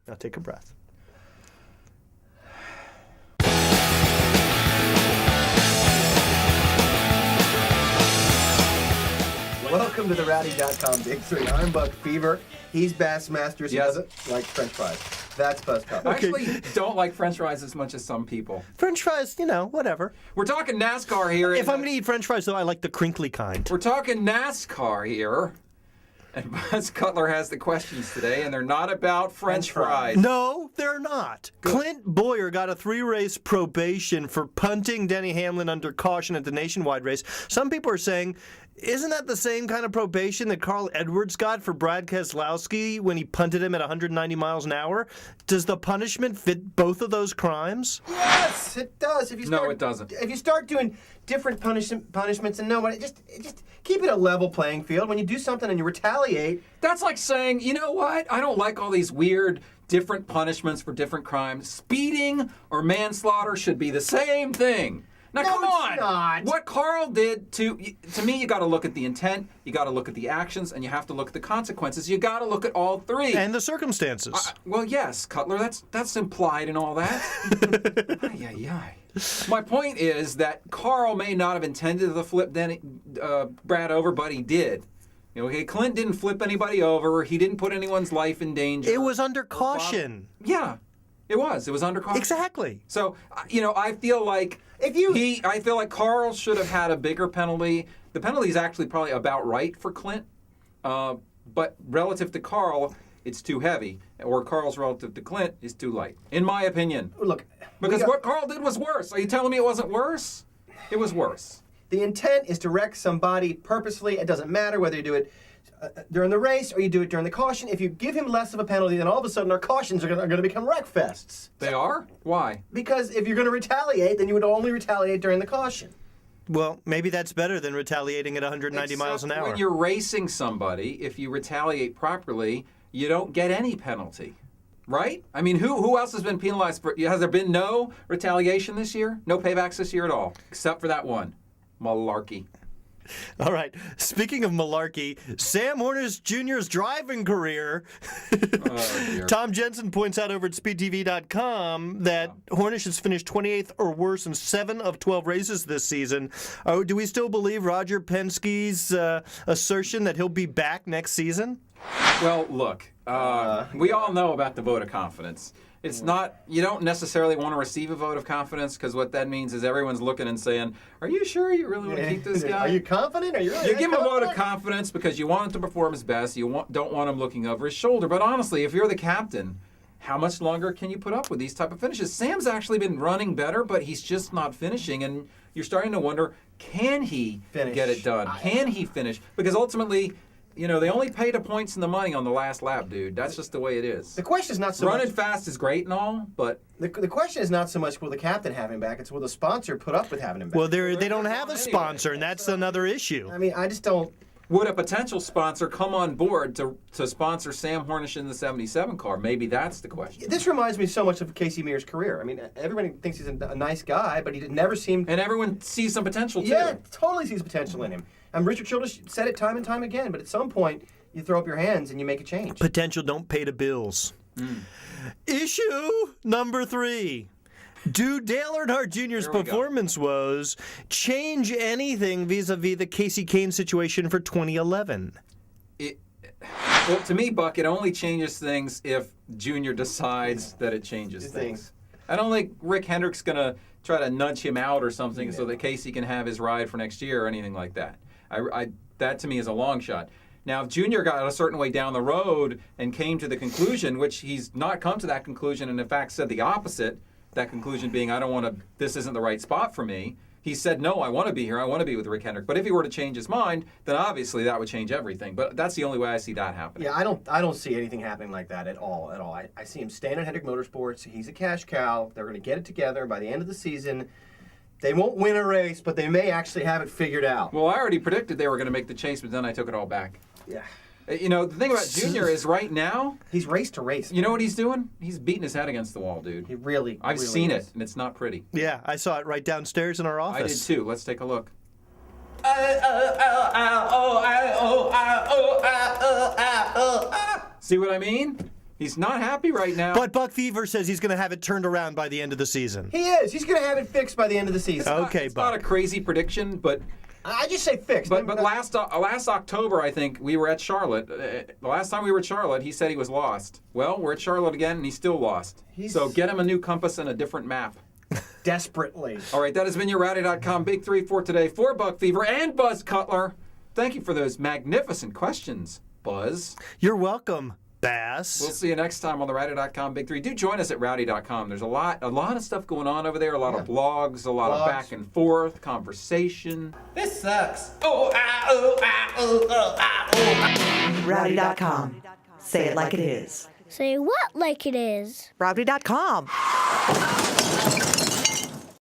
Now take a breath. Welcome to the Rowdy.com Big Three. I'm Buck Fever. He's Bassmasters. He doesn't like French fries. That's Buzz Cup. I actually don't like French fries as much as some people. French fries, whatever. We're talking NASCAR here. If I'm going to eat French fries, though, I like the crinkly kind. We're talking NASCAR here. And Buzz Cutler has the questions today, and they're not about French fries. No, they're not. Good. Clint Boyer got a 3-race probation for punting Denny Hamlin under caution at the nationwide race. Some people are saying, isn't that the same kind of probation that Carl Edwards got for Brad Keselowski when he punted him at 190 miles an hour? Does the punishment fit both of those crimes? Yes, it does. No, it doesn't. If you start doing different punishments and nobody, just keep it a level playing field. When you do something and you retaliate. That's like saying, you know what? I don't like all these weird different punishments for different crimes. Speeding or manslaughter should be the same thing. Now, no, come on. It's not. What Carl did to me, you got to look at the intent, you got to look at the actions, and you have to look at the consequences. You got to look at all three. And the circumstances. Well, yes, Cutler, that's implied in all that. Ay. My point is that Carl may not have intended to flip Brad over, but he did. Clint didn't flip anybody over. He didn't put anyone's life in danger. It was under caution. Yeah, it was. It was under caution. Exactly. So, I feel like I feel like Carl should have had a bigger penalty. The penalty is actually probably about right for Clint, but relative to Carl, it's too heavy. Or Carl's relative to Clint is too light, in my opinion. Look, because what Carl did was worse. Are you telling me it wasn't worse? It was worse. The intent is to wreck somebody purposely. It doesn't matter whether you do it during the race or you do it during the caution. If you give him less of a penalty, then all of a sudden our cautions are going to become wreck fests. They are? Why? Because if you're going to retaliate, then you would only retaliate during the caution. Well, maybe that's better than retaliating at 190 miles an hour. When you're racing somebody, if you retaliate properly, you don't get any penalty. Right? I mean, who else has been penalized for? Has there been no retaliation this year? No paybacks this year at all, except for that one. Malarkey. All right. Speaking of malarkey, Sam Hornish Jr.'s driving career. Tom Jensen points out over at SpeedTV.com that Hornish has finished 28th or worse in 7 of 12 races this season. Do we still believe Roger Penske's assertion that he'll be back next season? Well, look, we all know about the vote of confidence. It's not, you don't necessarily want to receive a vote of confidence because what that means is everyone's looking and saying, are you sure you really want to keep this guy? Are you confident? You give him a vote of confidence because you want him to perform his best. You don't want him looking over his shoulder. But honestly, if you're the captain, how much longer can you put up with these type of finishes? Sam's actually been running better, but he's just not finishing. And you're starting to wonder, can he get it done? Can he finish? Because ultimately, they only pay the points and the money on the last lap, dude. That's just the way it is. The question is not so Running much... fast is great and all, but... The question is not so much will the captain have him back, it's will the sponsor put up with having him back. Well, they don't have a sponsor, and that's another issue. I mean, I just don't... Would a potential sponsor come on board to sponsor Sam Hornish in the 77 car? Maybe that's the question. This reminds me so much of Kasey Mears' career. I mean, everybody thinks he's a nice guy, but he never seemed... And everyone sees some potential, too. Yeah, totally sees potential in him. And Richard Childress said it time and time again, but at some point... You throw up your hands and you make a change. Potential don't pay the bills. Issue number 3. Do Dale Earnhardt Jr.'s performance woes change anything vis-a-vis the Kasey Kahne situation for 2011? Well, to me, Buck, it only changes things if Jr. decides that it changes things. I don't think Rick Hendrick's going to try to nudge him out or something so that Kasey can have his ride for next year or anything like that. That, to me, is a long shot. Now, if Junior got a certain way down the road and came to the conclusion, which he's not come to that conclusion and in fact said the opposite, that conclusion being, this isn't the right spot for me. He said, no, I want to be here. I want to be with Rick Hendrick. But if he were to change his mind, then obviously that would change everything. But that's the only way I see that happening. Yeah, I don't see anything happening like that at all. I see him staying at Hendrick Motorsports. He's a cash cow. They're going to get it together by the end of the season. They won't win a race, but they may actually have it figured out. Well, I already predicted they were going to make the chase, but then I took it all back. Yeah. The thing about Junior is right now... He's race to race. You know what he's doing? He's beating his head against the wall, dude. He really I've really seen is. it, and it's not pretty. Yeah, I saw it right downstairs in our office. I did too. Let's take a look. See what I mean? He's not happy right now. But Buck Fever says he's going to have it turned around by the end of the season. He is. He's going to have it fixed by the end of the season. Okay, it's Buck. not a crazy prediction, but I just say fixed. but last October, I think we were at Charlotte. The last time we were at Charlotte, he said he was lost. Well, we're at Charlotte again, and he's still lost. So get him a new compass and a different map. Desperately. All right, that has been your Rowdy.com Big Three for today for Buck Fever and Buzz Cutler. Thank you for those magnificent questions, Buzz. You're welcome, Bass. We'll see you next time on the Rowdy.com Big Three. Do join us at Rowdy.com. There's a lot of stuff going on over there. A lot of blogs, a lot of back and forth conversation. This sucks. Rowdy.com. Say it like it is. Say what like it is? Rowdy.com.